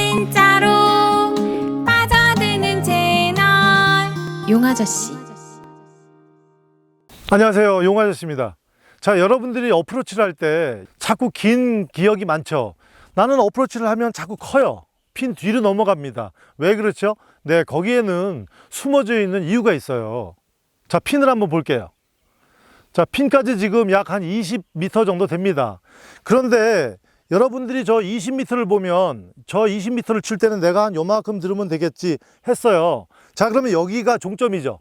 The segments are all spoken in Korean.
진짜로 빠져드는 채널 용아저씨. 안녕하세요, 용아저씨입니다. 자, 여러분들이 어프로치를 할 때 자꾸 긴 기억이 많죠. 나는 어프로치를 하면 자꾸 커요. 핀 뒤로 넘어갑니다. 왜 그렇죠? 네, 거기에는 숨어져 있는 이유가 있어요. 자, 핀을 한번 볼게요. 자, 핀까지 지금 약 한 20m 정도 됩니다. 그런데 여러분들이 저 20m를 보면 저 20m를 칠 때는 내가 한 요만큼 들으면 되겠지 했어요. 자, 그러면 여기가 종점이죠.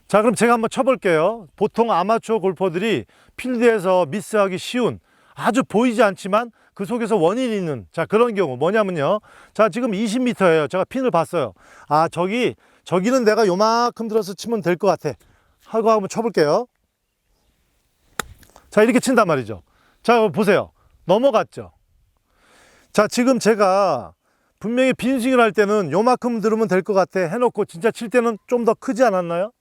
자, 그럼 제가 한번 쳐볼게요. 보통 아마추어 골퍼들이 필드에서 미스하기 쉬운, 아주 보이지 않지만 그 속에서 원인이 있는, 자, 그런 경우 뭐냐면요. 자, 지금 20m예요. 제가 핀을 봤어요. 아, 저기는 내가 요만큼 들어서 치면 될 것 같아 하고 한번 쳐볼게요. 자, 이렇게 친단 말이죠. 자, 보세요. 넘어갔죠. 자, 지금 제가 분명히 빈스윙을 할 때는 요만큼 들으면 될 것 같아 해놓고 진짜 칠 때는 좀 더 크지 않았나요?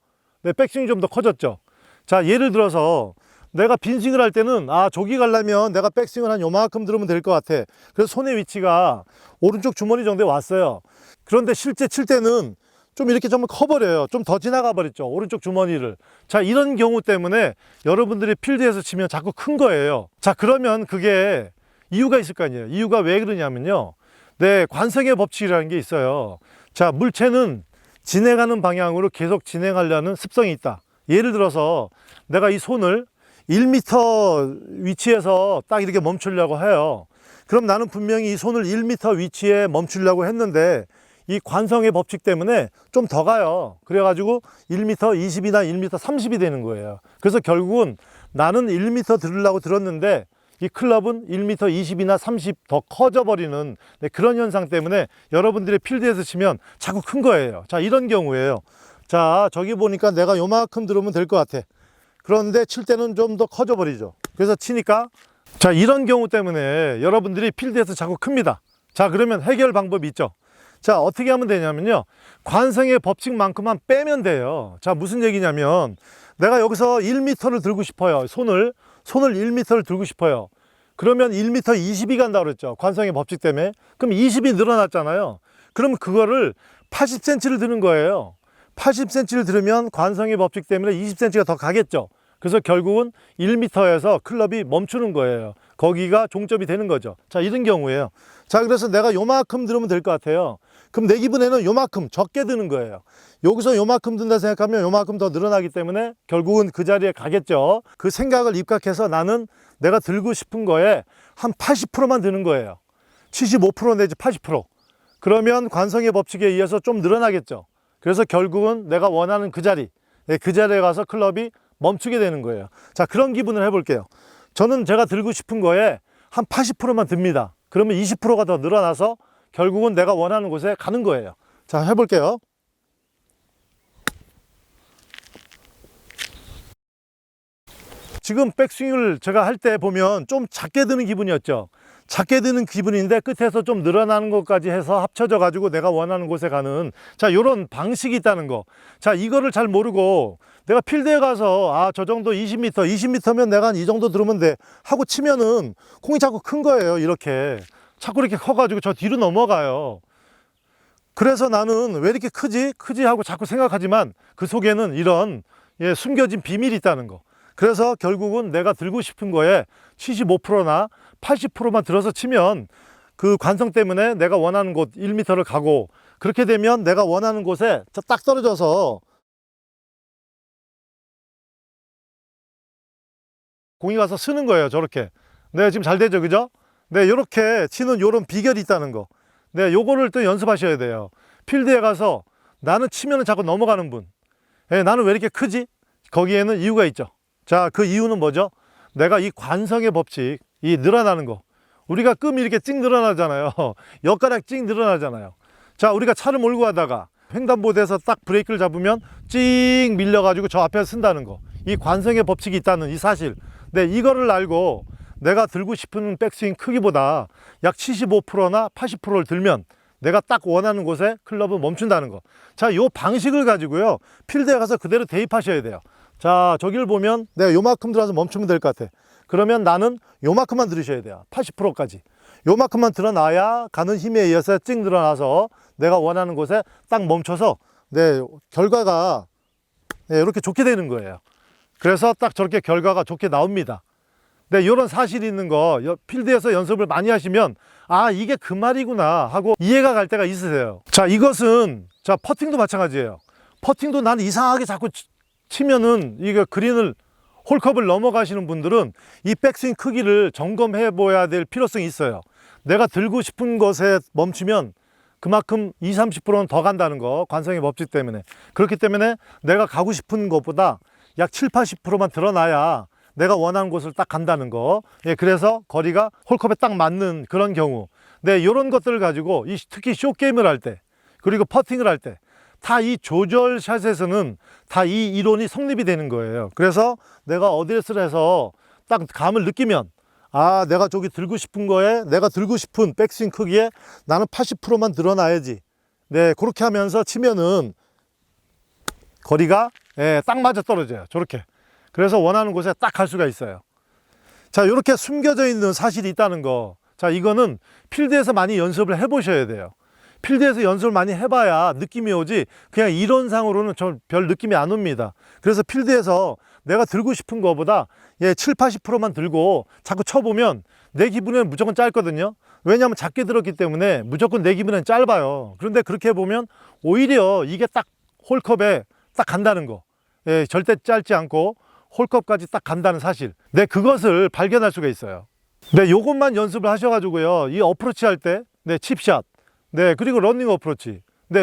네, 백스윙이 좀 더 커졌죠. 자, 예를 들어서 내가 빈스윙을 할 때는 저기 가려면 내가 백스윙을 한 요만큼 들으면 될 것 같아. 그래서 손의 위치가 오른쪽 주머니 정도에 왔어요. 그런데 실제 칠 때는 좀 이렇게 좀 커버려요. 좀 더 지나가 버렸죠, 오른쪽 주머니를. 자, 이런 경우 때문에 여러분들이 필드에서 치면 자꾸 큰 거예요. 자, 그러면 그게 이유가 있을 거 아니에요. 이유가 왜 그러냐면요, 네, 관성의 법칙이라는 게 있어요. 자, 물체는 진행하는 방향으로 계속 진행하려는 습성이 있다. 예를 들어서 내가 이 손을 1m 위치에서 딱 이렇게 멈추려고 해요. 그럼 나는 분명히 이 손을 1m 위치에 멈추려고 했는데 이 관성의 법칙 때문에 좀 더 가요. 그래가지고 1m 20이나 1m 30이 되는 거예요. 그래서 결국은 나는 1m 들으려고 들었는데 이 클럽은 1m 20이나 30 더 커져버리는, 네, 그런 현상 때문에 여러분들이 필드에서 치면 자꾸 큰 거예요. 자, 이런 경우에요. 자, 저기 보니까 내가 요만큼 들으면 될 것 같아. 그런데 칠 때는 좀 더 커져버리죠. 그래서 치니까, 자, 이런 경우 때문에 여러분들이 필드에서 자꾸 큽니다. 자, 그러면 해결 방법이 있죠. 자, 어떻게 하면 되냐면요, 관성의 법칙만큼만 빼면 돼요. 자, 무슨 얘기냐면 내가 여기서 1m를 들고 싶어요. 손을 1m를 들고 싶어요. 그러면 1m 20이 간다고 그랬죠, 관성의 법칙 때문에. 그럼 20이 늘어났잖아요. 그럼 그거를 80cm를 드는 거예요. 80cm를 들으면 관성의 법칙 때문에 20cm가 더 가겠죠. 그래서 결국은 1m에서 클럽이 멈추는 거예요. 거기가 종점이 되는 거죠. 자, 이런 경우에요. 자, 그래서 내가 요만큼 들으면 될 것 같아요. 그럼 내 기분에는 요만큼 적게 드는 거예요. 여기서 요만큼 든다 생각하면 요만큼 더 늘어나기 때문에 결국은 그 자리에 가겠죠. 그 생각을 입각해서 나는 내가 들고 싶은 거에 한 80%만 드는 거예요. 75% 내지 80%. 그러면 관성의 법칙에 의해서 좀 늘어나겠죠. 그래서 결국은 내가 원하는 그 자리, 그 자리에 가서 클럽이 멈추게 되는 거예요. 자, 그런 기분을 해볼게요. 저는 제가 들고 싶은 거에 한 80%만 듭니다. 그러면 20%가 더 늘어나서 결국은 내가 원하는 곳에 가는 거예요. 자, 해볼게요. 지금 백스윙을 제가 할 때 보면 좀 작게 드는 기분이었죠. 작게 드는 기분인데 끝에서 좀 늘어나는 것까지 해서 합쳐져 가지고 내가 원하는 곳에 가는, 자, 요런 방식이 있다는 거. 자, 이거를 잘 모르고 내가 필드에 가서 저 정도 20m면 내가 한 이 정도 들으면 돼 하고 치면은 공이 자꾸 큰 거예요. 이렇게 자꾸 이렇게 커가지고 저 뒤로 넘어가요. 그래서 나는 왜 이렇게 크지 하고 자꾸 생각하지만 그 속에는 이런, 숨겨진 비밀이 있다는 거. 그래서 결국은 내가 들고 싶은 거에 75%나 80%만 들어서 치면 그 관성 때문에 내가 원하는 곳 1m를 가고, 그렇게 되면 내가 원하는 곳에 딱 떨어져서 공이 가서 쓰는 거예요. 저렇게. 네, 지금 잘 되죠, 그죠? 네, 이렇게 치는 요런 비결이 있다는 거. 네, 요거를 또 연습하셔야 돼요. 필드에 가서 나는 치면은 자꾸 넘어가는 분, 나는 왜 이렇게 크지? 거기에는 이유가 있죠. 자, 그 이유는 뭐죠? 내가 이 관성의 법칙, 이 늘어나는 거, 우리가 끔이 이렇게 찍 늘어나잖아요. 엿가락 찍 늘어나잖아요. 자, 우리가 차를 몰고 가다가 횡단보도에서 딱 브레이크를 잡으면 찍 밀려가지고 저 앞에 쓴다는 거, 이 관성의 법칙이 있다는 이 사실. 네, 이거를 알고 내가 들고 싶은 백스윙 크기보다 약 75%나 80%를 들면 내가 딱 원하는 곳에 클럽을 멈춘다는 거. 자, 요 방식을 가지고요, 필드에 가서 그대로 대입하셔야 돼요. 자, 저기를 보면 내가 요만큼 들어서 멈추면 될 것 같아. 그러면 나는 요만큼만 들으셔야 돼요. 80%까지. 요만큼만 드러나야 가는 힘에 의해서 찡 늘어나서 내가 원하는 곳에 딱 멈춰서 결과가 이렇게 좋게 되는 거예요. 그래서 딱 저렇게 결과가 좋게 나옵니다. 이런 사실이 있는 거 필드에서 연습을 많이 하시면 아, 이게 그 말이구나 하고 이해가 갈 때가 있으세요. 자, 이것은 퍼팅도 마찬가지예요. 퍼팅도 난 이상하게 자꾸 치면은 이게 그린을 홀컵을 넘어가시는 분들은 이 백스윙 크기를 점검해 보아야 될 필요성이 있어요. 내가 들고 싶은 것에 멈추면 그만큼 20-30%는 더 간다는 거, 관성의 법칙 때문에. 그렇기 때문에 내가 가고 싶은 것보다 약 70-80%만 드러나야 내가 원하는 곳을 딱 간다는 거. 그래서 거리가 홀컵에 딱 맞는 그런 경우. 이런 것들을 가지고 특히 쇼게임을 할 때, 그리고 퍼팅을 할 때, 다 이 조절 샷에서는 다 이 이론이 성립이 되는 거예요. 그래서 내가 어드레스를 해서 딱 감을 느끼면 아, 내가 저기 들고 싶은 거에, 내가 들고 싶은 백스윙 크기에 나는 80%만 드러나야지. 그렇게 하면서 치면은 거리가 딱 맞아 떨어져요. 저렇게. 그래서 원하는 곳에 딱 갈 수가 있어요. 자, 이렇게 숨겨져 있는 사실이 있다는 거. 자, 이거는 필드에서 많이 연습을 해 보셔야 돼요. 필드에서 연습을 많이 해봐야 느낌이 오지, 그냥 이론상으로는 별 느낌이 안 옵니다. 그래서 필드에서 내가 들고 싶은 거보다 7-80%만 들고 자꾸 쳐보면 내 기분에는 무조건 짧거든요. 왜냐하면 작게 들었기 때문에 무조건 내 기분에는 짧아요. 그런데 그렇게 보면 오히려 이게 딱 홀컵에 딱 간다는 거. 절대 짧지 않고 홀컵까지 딱 간다는 사실. 그것을 발견할 수가 있어요. 요것만 연습을 하셔가지고요, 이 어프로치 할 때, 칩샷, 그리고 러닝 어프로치,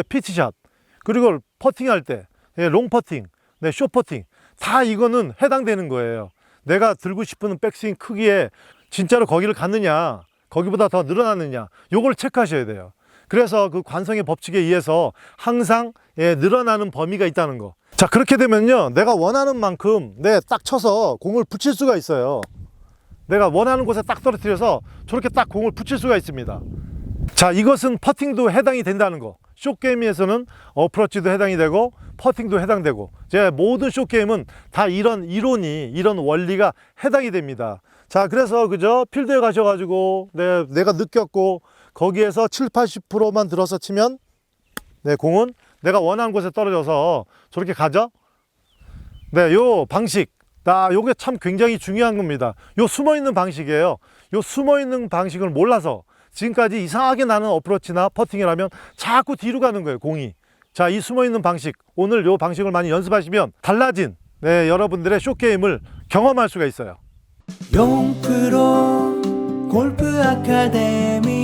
피치샷, 그리고 퍼팅 할 때, 롱 퍼팅, 숏 퍼팅, 다 이거는 해당되는 거예요. 내가 들고 싶은 백스윙 크기에 진짜로 거기를 갔느냐, 거기보다 더 늘어났느냐, 요걸 체크하셔야 돼요. 그래서 그 관성의 법칙에 의해서 항상 늘어나는 범위가 있다는 거. 자, 그렇게 되면요, 내가 원하는 만큼 딱 쳐서 공을 붙일 수가 있어요. 내가 원하는 곳에 딱 떨어뜨려서 저렇게 딱 공을 붙일 수가 있습니다. 자, 이것은 퍼팅도 해당이 된다는 거. 숏게임에서는 어프로치도 해당이 되고 퍼팅도 해당되고, 모든 숏게임은 다 이런 이론이, 이런 원리가 해당이 됩니다. 자, 그래서 그죠, 필드에 가셔가지고 내가 느꼈고 거기에서 7-80%만 들어서 치면 공은 내가 원하는 곳에 떨어져서 저렇게 가죠. 요 방식, 요게 참 굉장히 중요한 겁니다. 요 숨어있는 방식이에요. 요 숨어있는 방식을 몰라서 지금까지 이상하게 나는 어프로치나 퍼팅을 하면 자꾸 뒤로 가는 거예요, 공이. 자, 이 숨어있는 방식, 오늘 요 방식을 많이 연습하시면 달라진 여러분들의 숏게임을 경험할 수가 있어요. 용프로 골프 아카데미